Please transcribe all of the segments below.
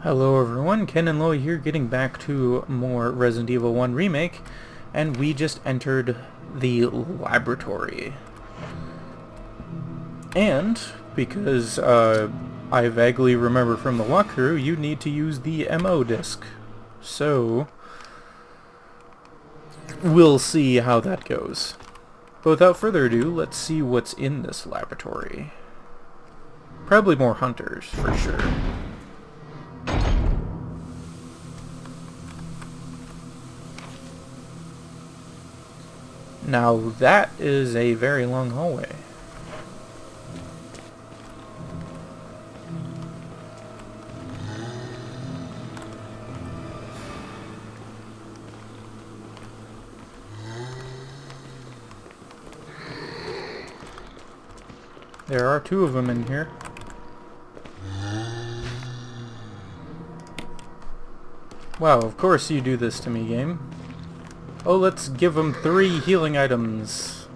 Hello everyone, Ken and Loy here, getting back to more Resident Evil 1 Remake, and we just entered the laboratory. And, because I vaguely remember from the walkthrough, you need to use the MO disc. So, we'll see how that goes. But without further ado, let's see what's in this laboratory. Probably more hunters, for sure. Now that is a very long hallway. There are two of them in here. Wow, of course you do this to me, game. Oh, let's give them 3 healing items.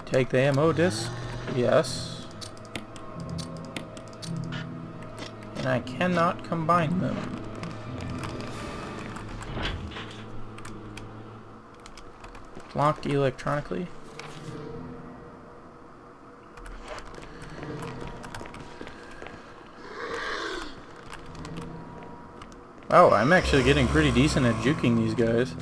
Take the ammo disc. Yes. And I cannot combine them. Locked electronically. Oh, I'm actually getting pretty decent at juking these guys.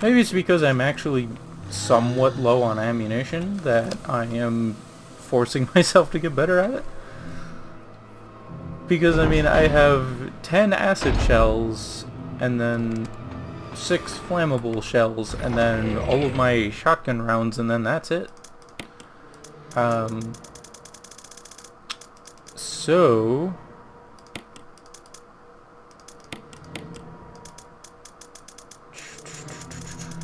Maybe it's because I'm actually somewhat low on ammunition that I am forcing myself to get better at it. Because, I mean, I have 10 acid shells, and then 6 flammable shells, and then all of my shotgun rounds, and then that's it. So...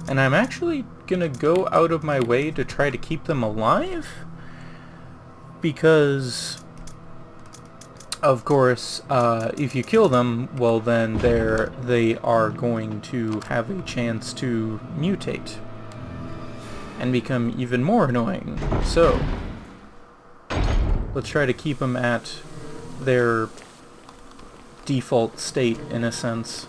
And I'm actually gonna go out of my way to try to keep them alive, because of course if you kill them, well then they are going to have a chance to mutate and become even more annoying. So let's try to keep them at their default state, in a sense.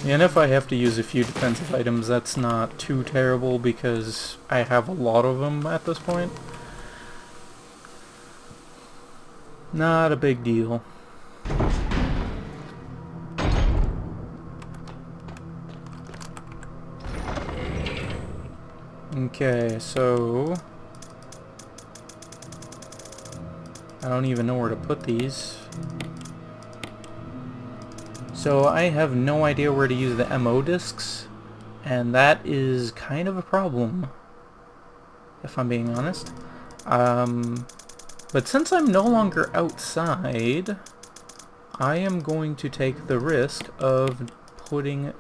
And if I have to use a few defensive items, that's not too terrible because I have a lot of them at this point. Not a big deal. Okay, so... I don't even know where to put these. So I have no idea where to use the MO discs, and that is kind of a problem, if I'm being honest. But since I'm no longer outside, I am going to take the risk of putting...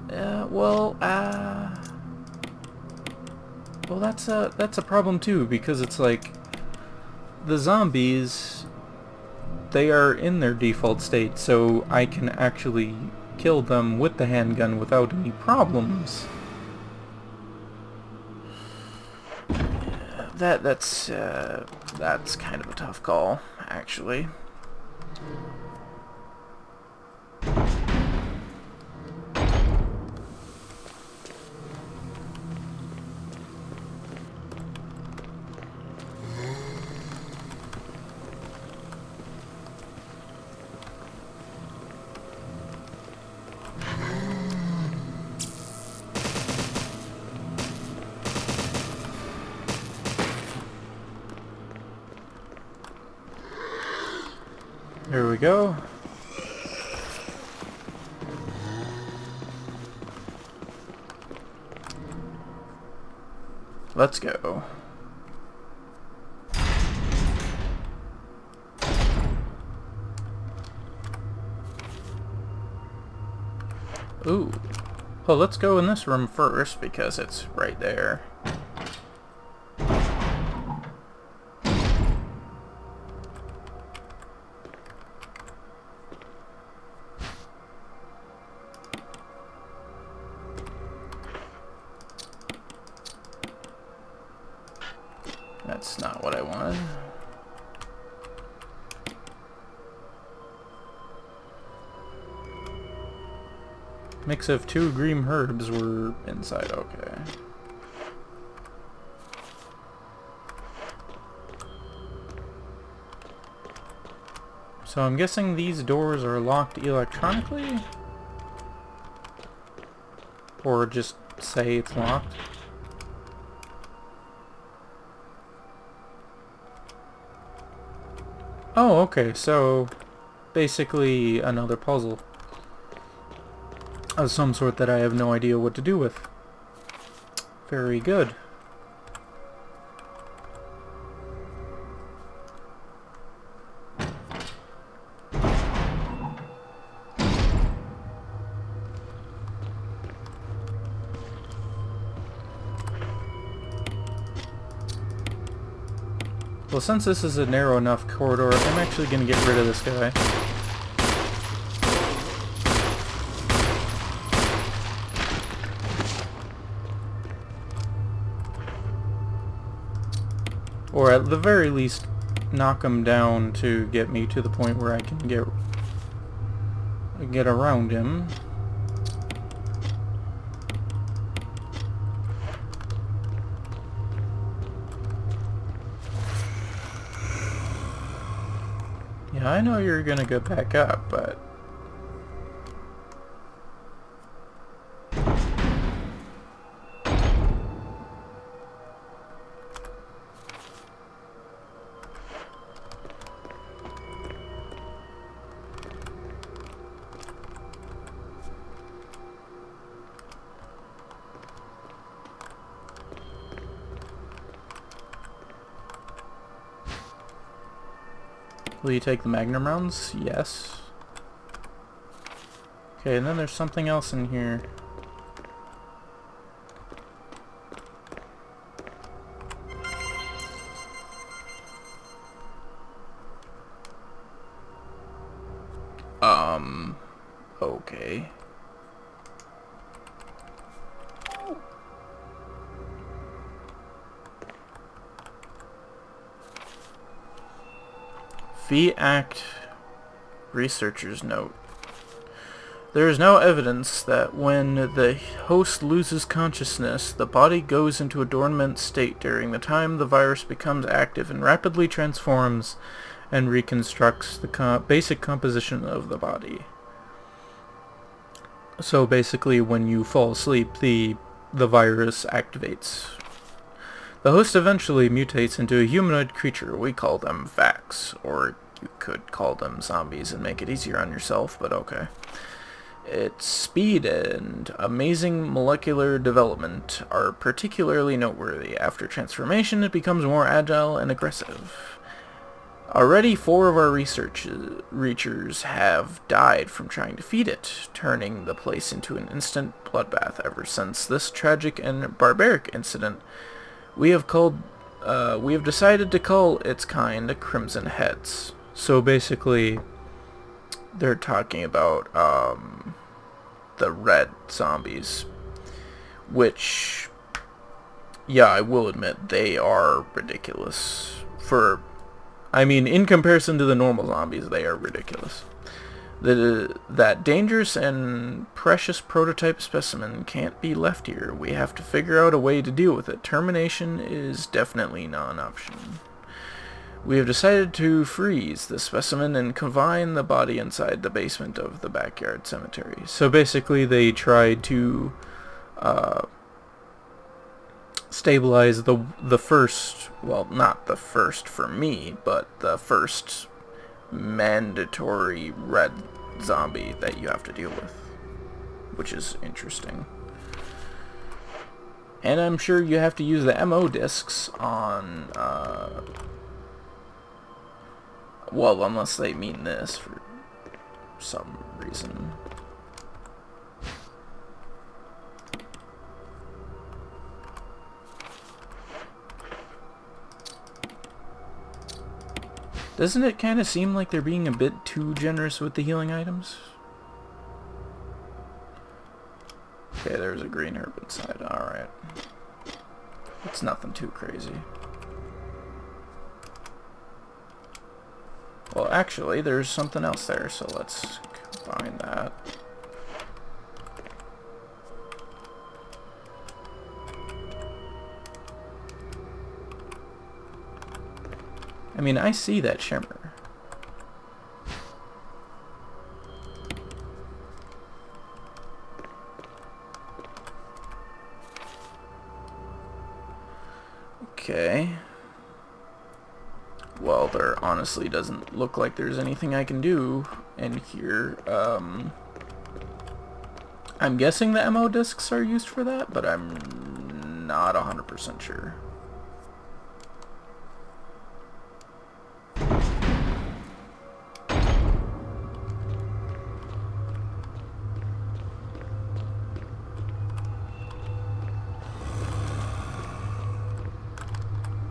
well, that's a problem too, because it's like the zombies, they are in their default state, so I can actually kill them with the handgun without any problems. That's kind of a tough call, actually. There we go. Let's go. Ooh. Well, let's go in this room first because it's right there. That's not what I wanted. Mix of 2 green herbs were inside, okay. So I'm guessing these doors are locked electronically? Or just say it's locked? Oh, okay, so basically another puzzle of some sort that I have no idea what to do with. Very good. Well, since this is a narrow enough corridor, I'm actually going to get rid of this guy. Or at the very least, knock him down to get me to the point where I can get around him. Yeah, I know you're gonna go back up, but... Will you take the Magnum rounds? Yes. Okay, and then there's something else in here. Okay. Fee Act Researcher's Note. There is no evidence that when the host loses consciousness, the body goes into a dormant state during the time the virus becomes active and rapidly transforms and reconstructs the basic composition of the body. So basically, when you fall asleep, the virus activates. The host eventually mutates into a humanoid creature. We call them Vax, or you could call them zombies and make it easier on yourself, but okay. Its speed and amazing molecular development are particularly noteworthy. After transformation, it becomes more agile and aggressive. Already 4 of our researchers have died from trying to feed it, turning the place into an instant bloodbath. Ever since this tragic and barbaric incident, we have decided to call its kind Crimson Heads. So basically, they're talking about the red zombies, which, yeah, I will admit, they are ridiculous. In comparison to the normal zombies, they are ridiculous. That dangerous and precious prototype specimen can't be left here. We have to figure out a way to deal with it. Termination is definitely not an option. We have decided to freeze the specimen and confine the body inside the basement of the backyard cemetery. So basically they tried to stabilize the first, well, not the first for me, but the first mandatory red zombie that you have to deal with, which is interesting. And I'm sure you have to use the MO discs on, well, unless they mean this for some reason. Doesn't it kind of seem like they're being a bit too generous with the healing items? Okay, there's a green herb inside. Alright. It's nothing too crazy. Well, actually, there's something else there, so let's combine that. I mean, I see that shimmer. Okay. Well, there honestly doesn't look like there's anything I can do in here. I'm guessing the MO discs are used for that, but I'm not 100% sure.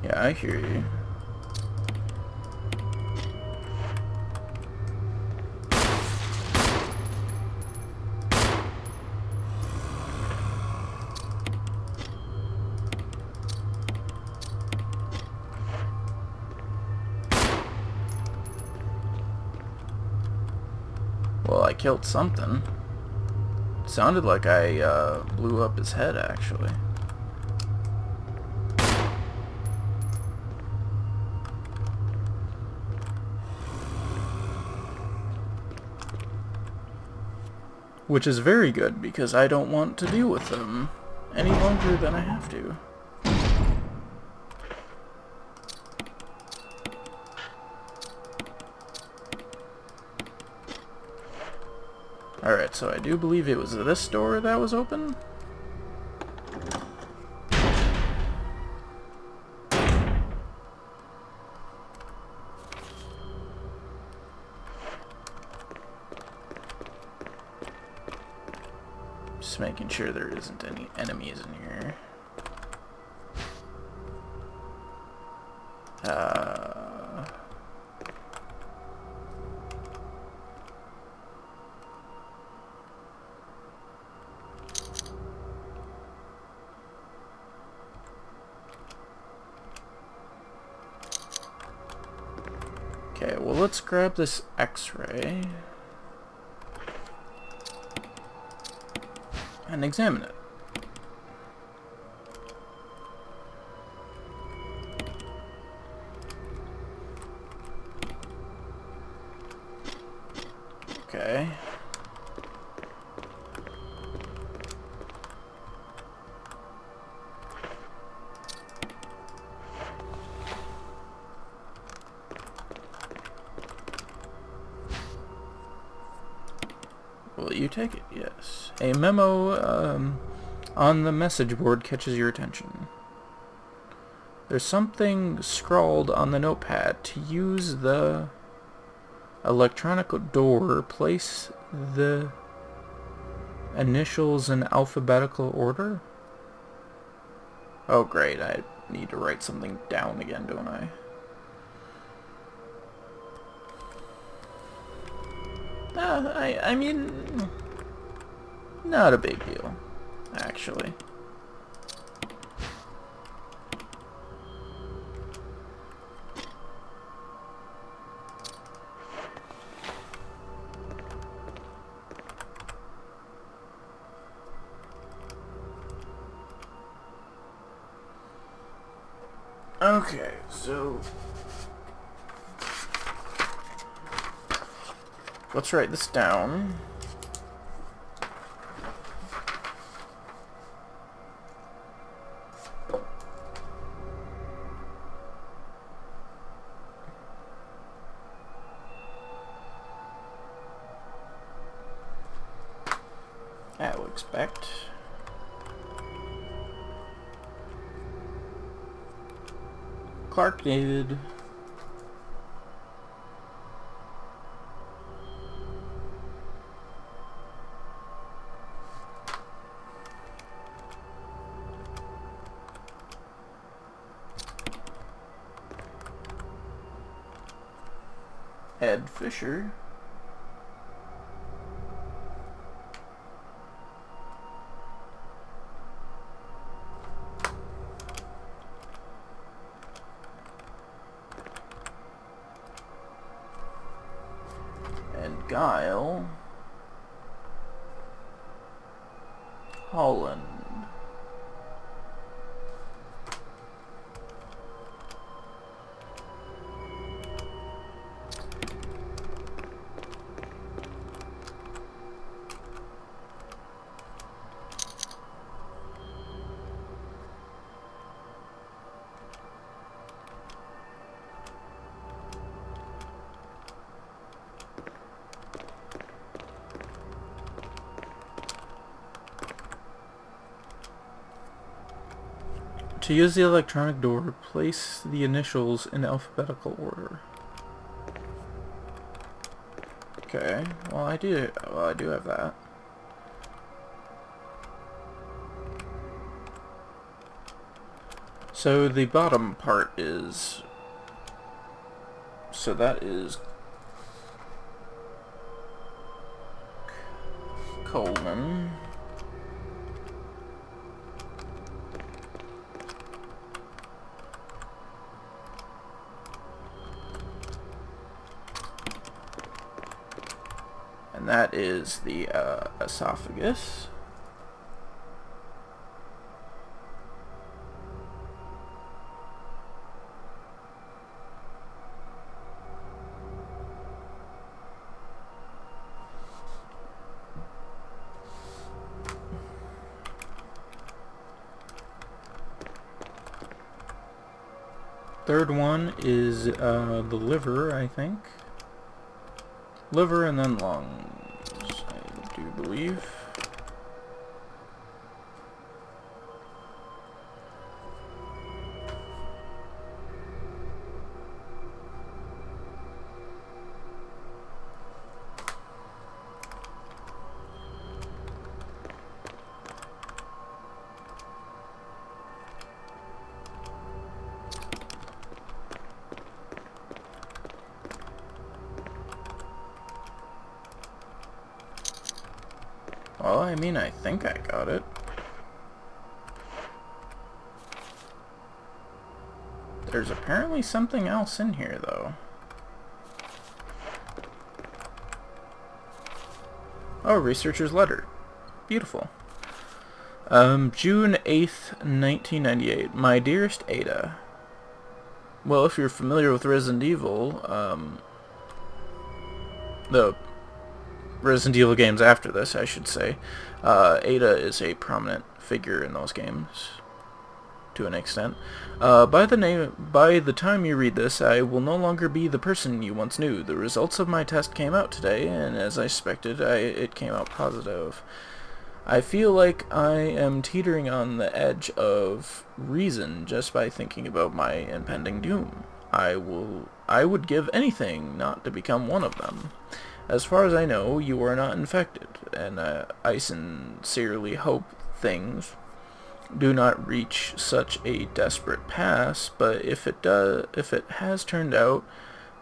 Yeah, I hear you. Well, I killed something. It sounded like I blew up his head, actually. Which is very good, because I don't want to deal with them any longer than I have to. Alright, so I do believe it was this door that was open? Just making sure there isn't any enemies in here. Okay, well, let's grab this X-ray and examine it. Okay. Will you take it? Yes. A memo on the message board catches your attention. There's something scrawled on the notepad. To use the electronic door, place the initials in alphabetical order. Oh great, I need to write something down again, don't I? I mean, not a big deal, actually. Okay, so let's write this down. I will expect. Clark David. Ed Fisher. And Guile Holland. To use the electronic door, place the initials in alphabetical order. Okay, well I do have that. So the bottom part is, so that is colon. And that is the esophagus. Third one is the liver, I think. Liver and then lungs, I do believe. Well, I mean, I think I got it. There's apparently something else in here, though. Oh, researcher's letter. Beautiful. June 8th, 1998. My dearest Ada. Well, if you're familiar with Resident Evil, the Resident Evil games after this, I should say, Ada is a prominent figure in those games, to an extent. By the time you read this, I will no longer be the person you once knew. The results of my test came out today, and as I expected, it came out positive. I feel like I am teetering on the edge of reason just by thinking about my impending doom. I would give anything not to become one of them. As far as I know, you are not infected, and I sincerely hope things do not reach such a desperate pass, but if it has turned out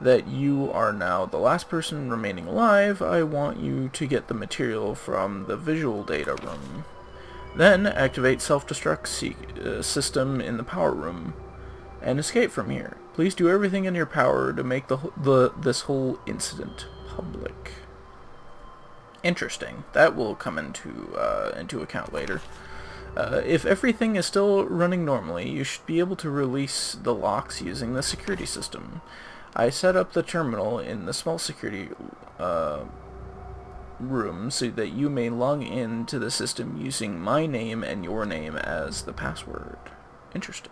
that you are now the last person remaining alive, I want you to get the material from the visual data room. Then activate self-destruct system in the power room and escape from here. Please do everything in your power to make this whole incident public. Interesting. That will come into account later. If everything is still running normally, you should be able to release the locks using the security system. I set up the terminal in the small security room so that you may log in to the system using my name and your name as the password. Interesting.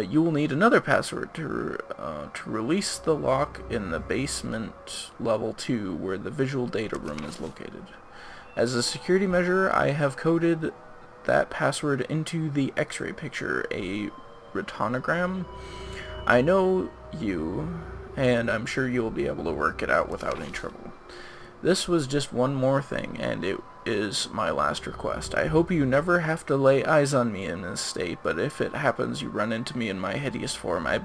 You will need another password to release the lock in the basement level 2 where the visual data room is located. As a security measure, I have coded that password into the X-ray picture, a retinogram. I know you, and I'm sure you'll be able to work it out without any trouble. This was just one more thing, and it is my last request. I hope you never have to lay eyes on me in this state, but if it happens you run into me in my hideous form, I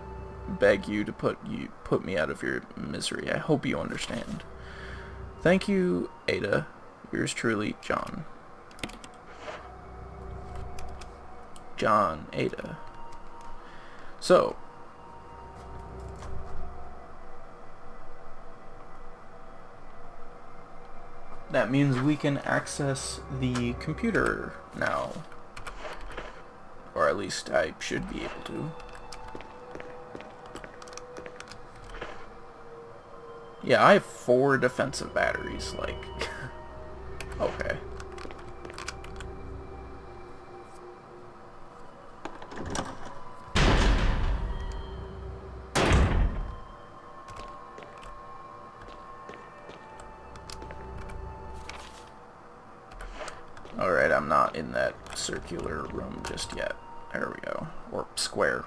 beg you to put me out of your misery. I hope you understand. Thank you, Ada. Yours truly, John. John, Ada. So, that means we can access the computer now. Or at least I should be able to. Yeah, I have 4 defensive batteries, like... okay. Alright, I'm not in that circular room just yet. There we go. Or square.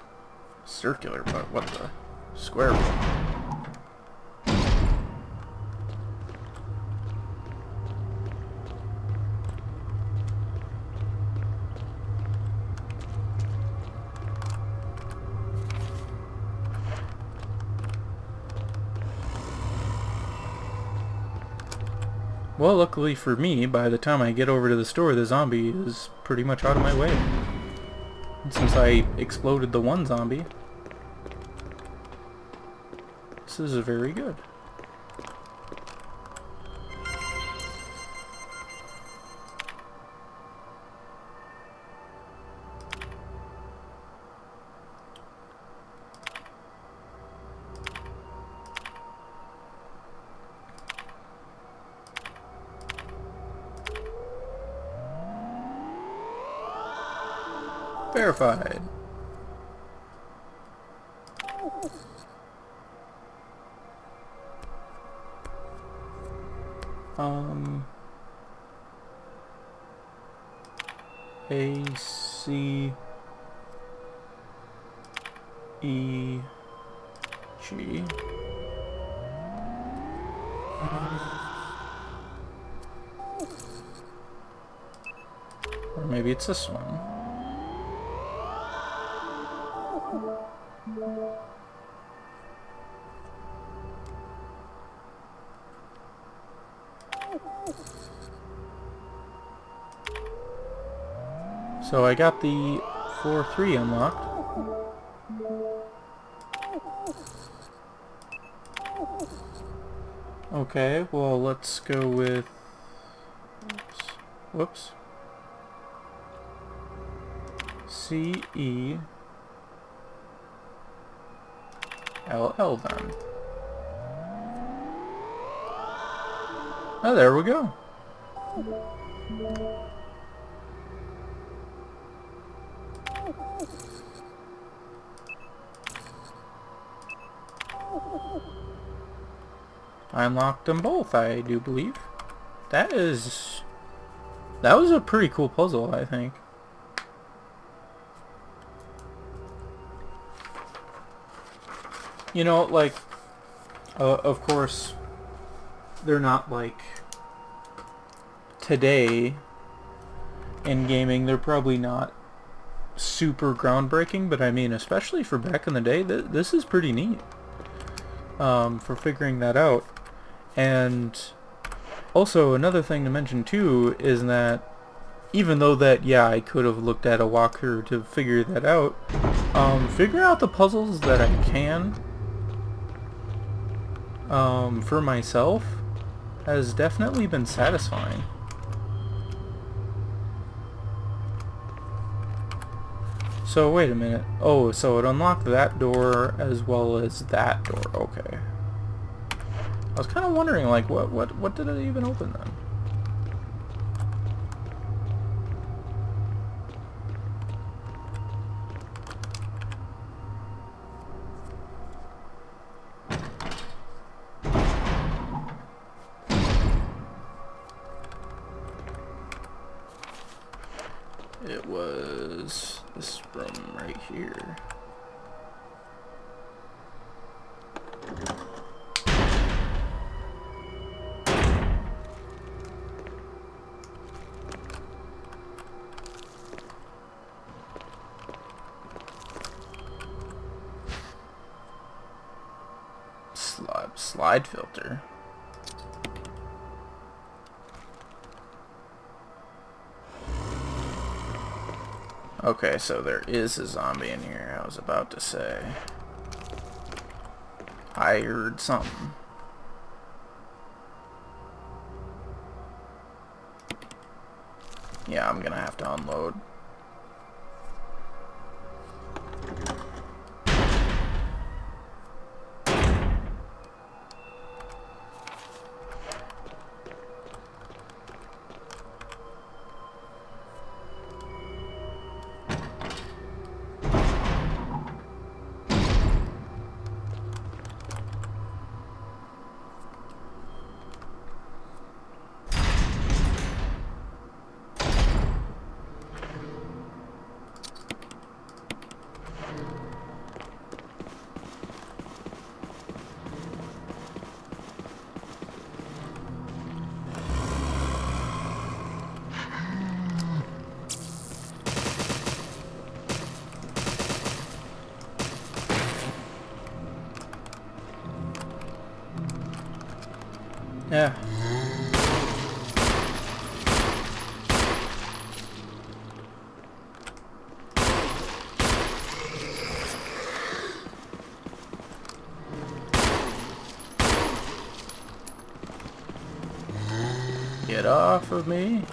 Circular, but what the? Square room. Well, luckily for me, by the time I get over to the store, the zombie is pretty much out of my way. And since I exploded the one zombie, this is very good. Verified. A C E G. Or maybe it's this one. So I got the floor 3 unlocked. Okay, well let's go with... Whoops. C-E... L-L then. Oh, there we go. I unlocked them both, I do believe. That was a pretty cool puzzle, I think. You know, like, of course, they're not like today in gaming. They're probably not super groundbreaking, but I mean, especially for back in the day, this is pretty neat for figuring that out. And also, another thing to mention too is that even though that, yeah, I could have looked at a walkthrough to figure that out, figure out the puzzles that I can for myself has definitely been satisfying. So wait a minute. Oh, so it unlocked that door as well as that door. Okay. I was kind of wondering, like, what did it even open then? It was this room right here. slide filter. Okay, so there is a zombie in here. I was about to say. I heard something. Yeah, I'm gonna have to unload. Yeah. Get off of me.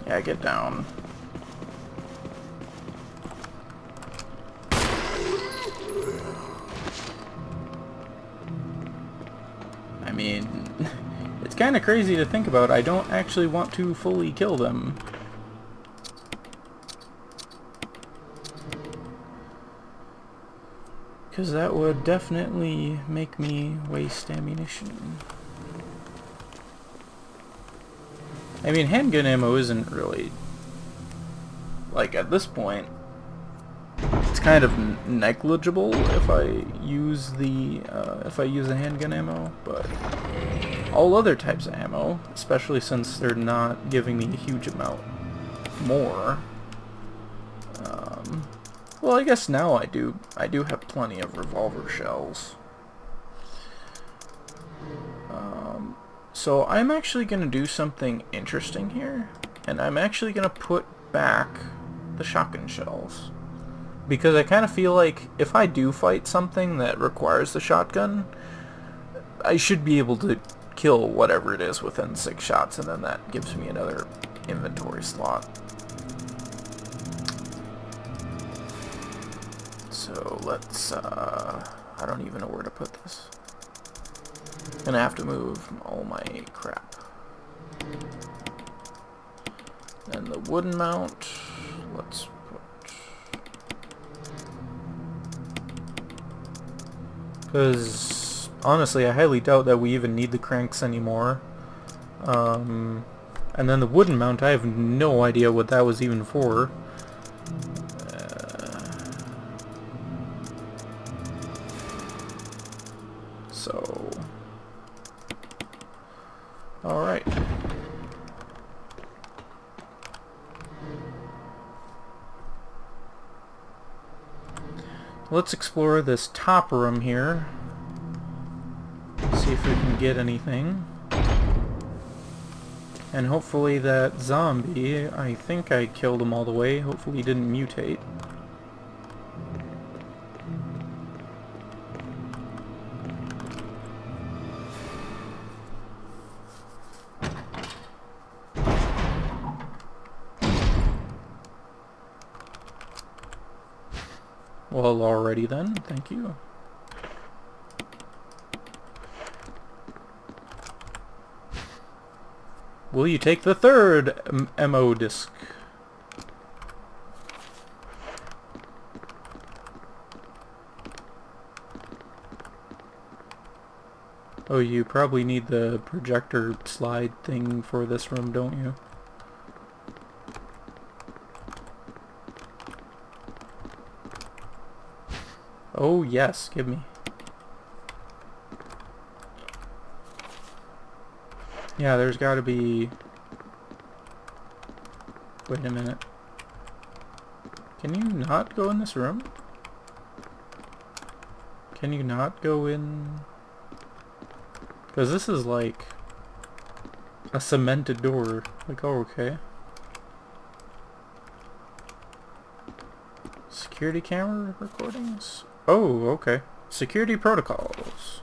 Yeah, get down. I mean, it's kind of crazy to think about. I don't actually want to fully kill them. Because that would definitely make me waste ammunition. I mean, handgun ammo isn't really... Like, at this point, it's kind of negligible if I use the handgun ammo, but all other types of ammo, especially since they're not giving me a huge amount more. Well, I guess now I do have plenty of revolver shells. So I'm actually going to do something interesting here, and I'm actually going to put back the shotgun shells. Because I kind of feel like if I do fight something that requires the shotgun, I should be able to kill whatever it is within 6 shots, and then that gives me another inventory slot. So let's, I don't even know where to put this. Gonna have to move all my crap. And the wooden mount, let's put... Because, honestly, I highly doubt that we even need the cranks anymore. And then the wooden mount, I have no idea what that was even for. So... Alright. Let's explore this top room here. See if we can get anything. And hopefully that zombie, I think I killed him all the way. Hopefully he didn't mutate. Well, already then, thank you. Will you take the third MO disc? Oh, you probably need the projector slide thing for this room, don't you? Oh yes, give me. Yeah, there's gotta be... Wait a minute. Can you not go in this room? Can you not go in? Because this is like a cemented door. Like, oh, okay. Security camera recordings? Oh, okay. Security protocols.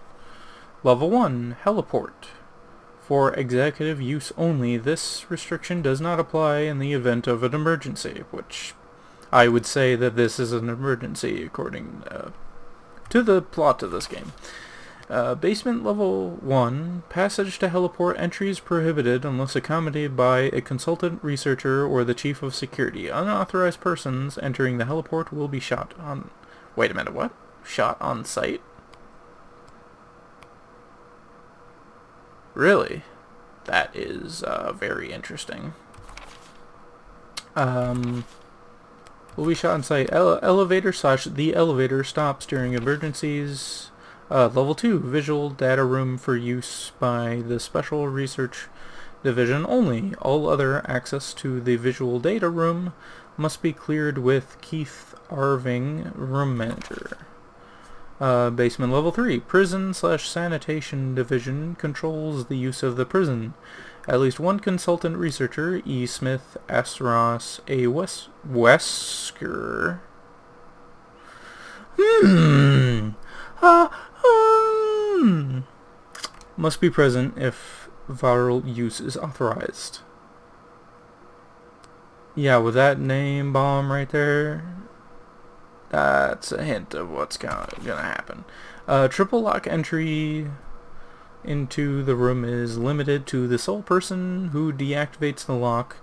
Level 1, heliport. For executive use only, this restriction does not apply in the event of an emergency, which I would say that this is an emergency according to the plot of this game. Basement level 1, passage to heliport entry is prohibited unless accompanied by a consultant researcher or the chief of security. Unauthorized persons entering the heliport will be shot on... Wait a minute, what? Shot on sight? Really? That is very interesting. Will be shot on sight. The elevator stops during emergencies. Level 2, visual data room for use by the Special Research Division only. All other access to the visual data room must be cleared with Keith Arving, room manager. Basement level 3, prison/sanitation division controls the use of the prison. At least one consultant researcher, E. Smith, Astros, A. Wesker, must be present if viral use is authorized. Yeah, with that name bomb right there, that's a hint of what's gonna happen. Triple lock entry into the room is limited to the sole person who deactivates the lock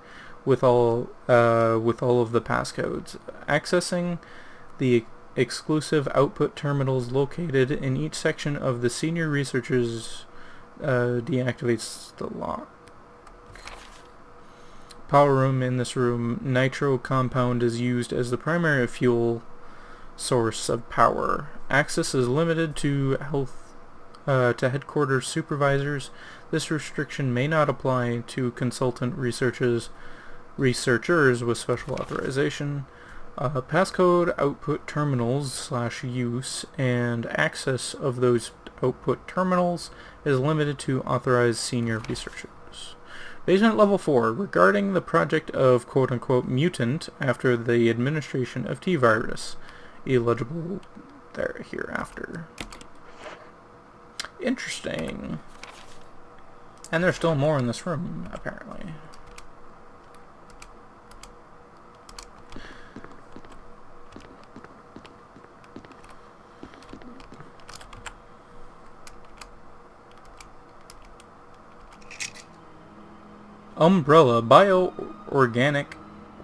with all of the passcodes. Accessing the exclusive output terminals located in each section of the senior researchers deactivates the lock. Power room. In this room, nitro compound is used as the primary fuel source of power. Access is limited to headquarters supervisors. This restriction may not apply to consultant researchers with special authorization. Passcode output terminals /use and access of those output terminals is limited to authorized senior researchers. Basement level 4, regarding the project of quote-unquote mutant after the administration of T-virus. Illegible there hereafter. Interesting. And there's still more in this room, apparently. Umbrella Bioorganic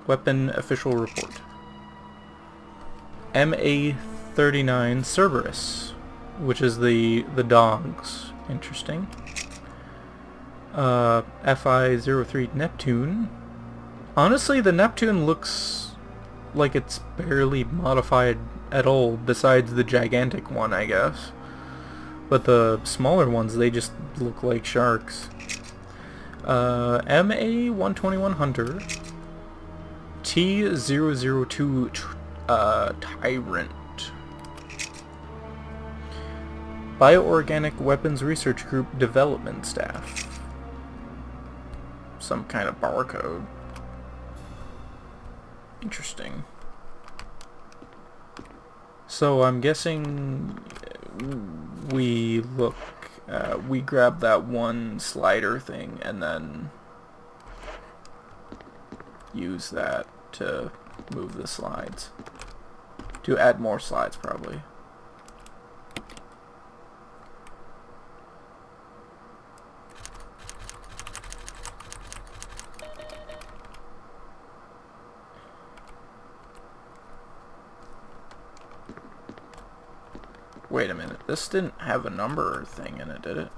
Weapon Official Report. MA39 Cerberus, which is the dogs. Interesting. FI-03 Neptune. Honestly, the Neptune looks like it's barely modified at all, besides the gigantic one, I guess. But the smaller ones, they just look like sharks. MA-121 Hunter. T-002 Tyrant. Bioorganic Weapons Research Group Development Staff. Some kind of barcode. Interesting. So I'm guessing we grab that one slider thing and then use that to move the slides. To add more slides, probably. Wait a minute, this didn't have a number thing in it, did it?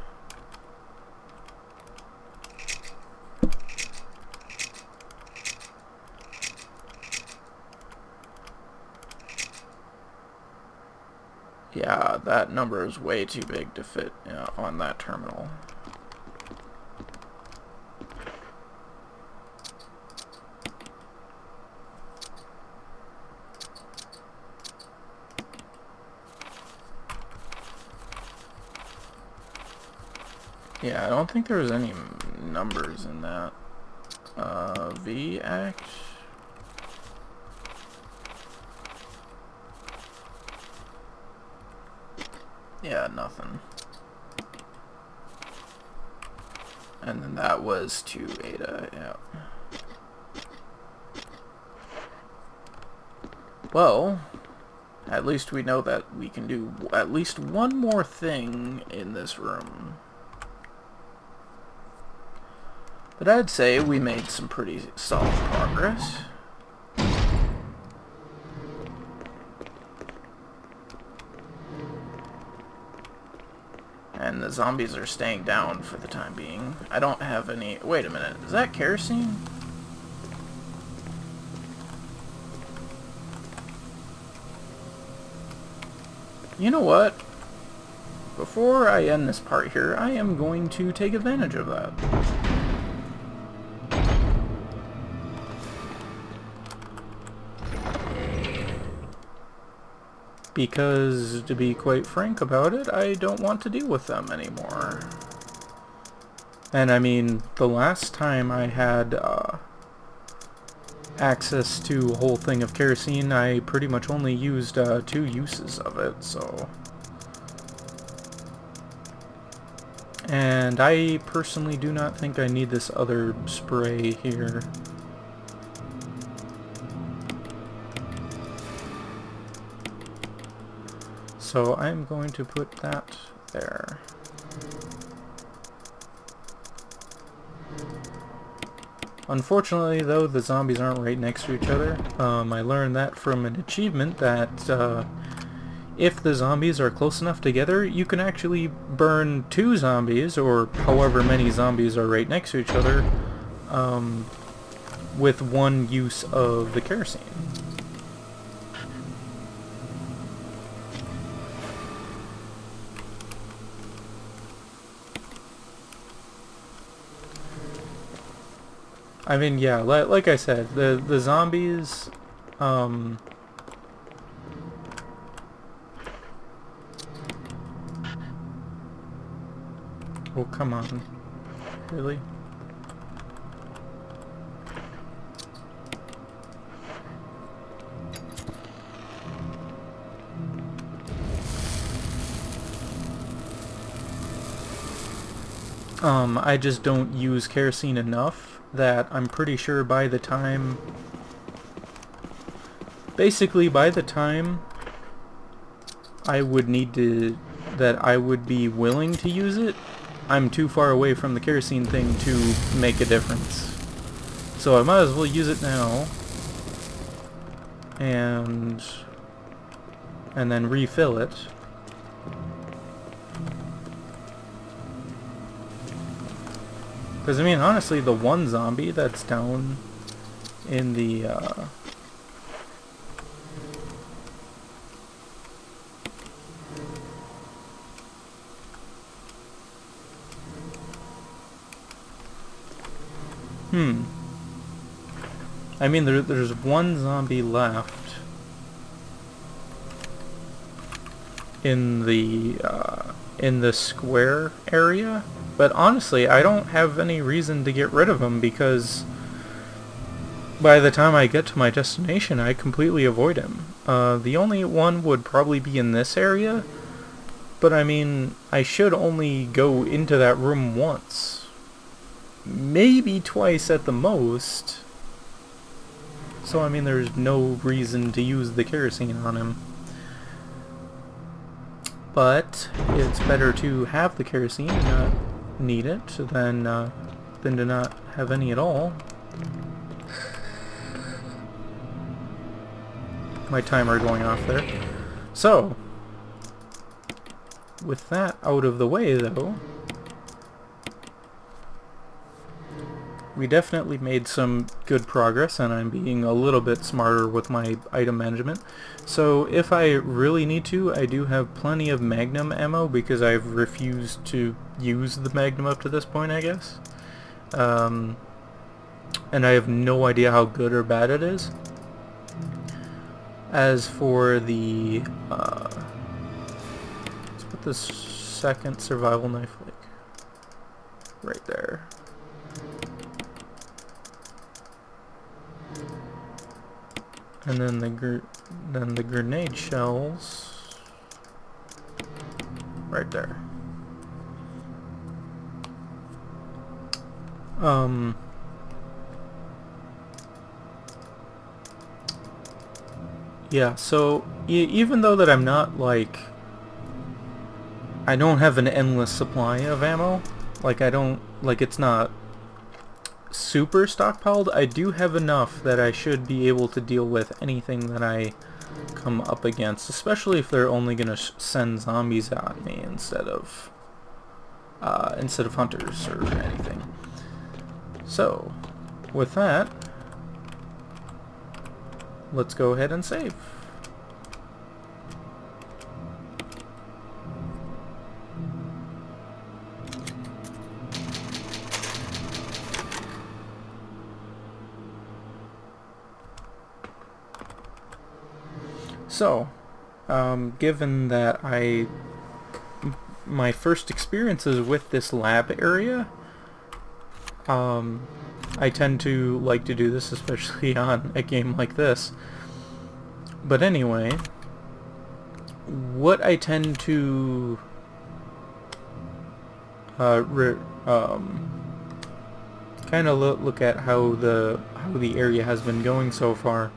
Yeah, that number is way too big to fit on that terminal. Yeah, I don't think there was any numbers in that. VX? Yeah, nothing. And then that was to Ada, yeah. Well, at least we know that we can do at least one more thing in this room. But I'd say we made some pretty solid progress. And the zombies are staying down for the time being. I don't have any... Wait a minute. Is that kerosene? You know what? Before I end this part here, I am going to take advantage of that. Because, to be quite frank about it, I don't want to deal with them anymore. And I mean, the last time I had access to a whole thing of kerosene, I pretty much only used 2 uses of it, so... And I personally do not think I need this other spray here. So I'm going to put that there. Unfortunately, though, the zombies aren't right next to each other. I learned that from an achievement that if the zombies are close enough together, you can actually burn 2 zombies, or however many zombies are right next to each other, with 1 use of the kerosene. I mean, yeah, like I said, the zombies, oh, come on. Really? I just don't use kerosene enough that I'm pretty sure by the time... Basically, by the time I would need to... that I would be willing to use it, I'm too far away from the kerosene thing to make a difference. So I might as well use it now. And then refill it. Because, I mean, honestly, the one zombie that's down in the, I mean, there's one zombie left in the square area. But honestly, I don't have any reason to get rid of him because by the time I get to my destination, I completely avoid him. The only one would probably be in this area, but I mean, I should only go into that room once. Maybe twice at the most. So I mean, there's no reason to use the kerosene on him. But it's better to have the kerosene and not need it than to not have any at all. My timer going off there. So, with that out of the way though, we definitely made some good progress, and I'm being a little bit smarter with my item management. So if I really need to, I do have plenty of Magnum ammo because I've refused to use the Magnum up to this point, I guess. And I have no idea how good or bad it is. As for the... let's put this second survival knife like... right there. And then the grenade shells right there. Yeah, so even though that I'm not like, I don't have an endless supply of ammo, like I don't, like it's not super stockpiled, I do have enough that I should be able to deal with anything that I come up against, especially if they're only gonna send zombies at me instead of hunters or anything. So, with that, let's go ahead and save. So, given that my first experiences with this lab area, I tend to like to do this, especially on a game like this. But anyway, what I tend to kind of look at how the area has been going so far.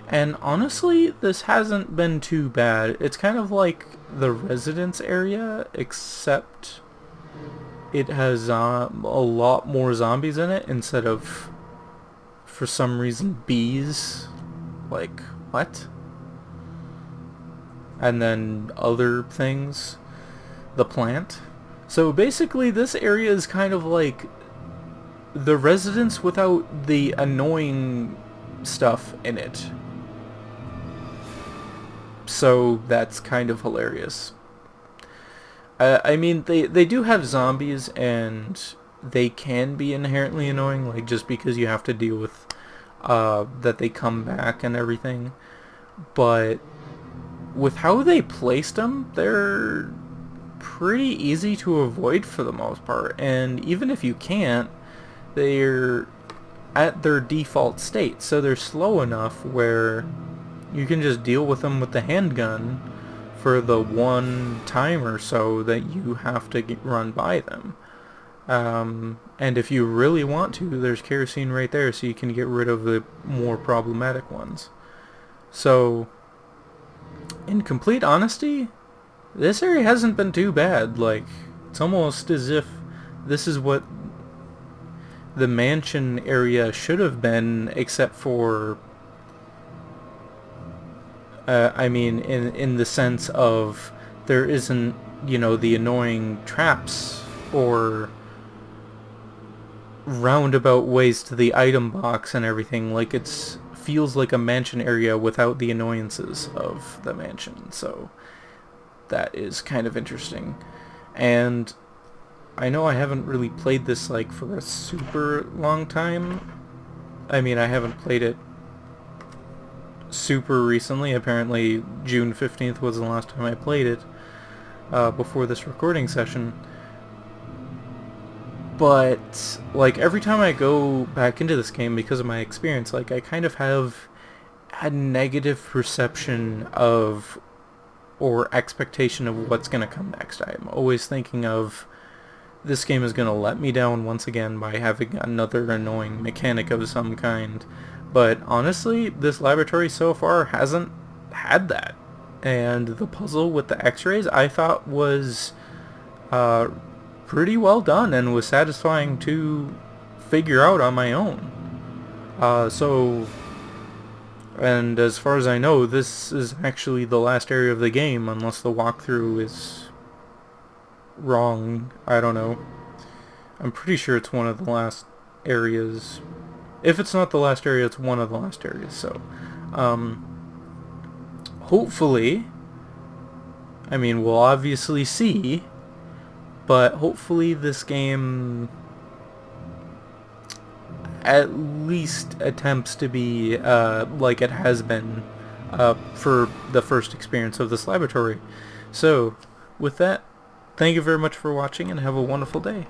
And honestly, this hasn't been too bad. It's kind of like the residence area, except it has a lot more zombies in it instead of, for some reason, bees. Like, what? And then other things. The plant. So basically, this area is kind of like the residence without the annoying stuff in it. So that's kind of hilarious. I mean, they do have zombies, and they can be inherently annoying, like just because you have to deal with that they come back and everything. But with how they placed them, they're pretty easy to avoid for the most part. And even if you can't, they're at their default state, so they're slow enough where you can just deal with them with the handgun for the one time or so that you have to run by them. And if you really want to, there's kerosene right there, so you can get rid of the more problematic ones. So, in complete honesty, this area hasn't been too bad. Like, it's almost as if this is what the mansion area should have been, except for I mean, in the sense of there isn't, you know, the annoying traps or roundabout ways to the item box and everything. Like, it's feels like a mansion area without the annoyances of the mansion. So that is kind of interesting. And I know I haven't really played this like for a super long time. I mean, I haven't played it super recently. Apparently June 15th was the last time I played it before this recording session. But like every time I go back into this game, because of my experience, like I kind of have a negative perception of or expectation of what's going to come next. I'm always thinking of this game is going to let me down once again by having another annoying mechanic of some kind. But honestly, this laboratory so far hasn't had that. And the puzzle with the x-rays I thought was pretty well done and was satisfying to figure out on my own. And as far as I know, this is actually the last area of the game, unless the walkthrough is wrong. I don't know. I'm pretty sure it's one of the last areas. If it's not the last area, it's one of the last areas. So, hopefully, I mean, we'll obviously see, but hopefully this game at least attempts to be like it has been for the first experience of this laboratory. So, with that, thank you very much for watching and have a wonderful day.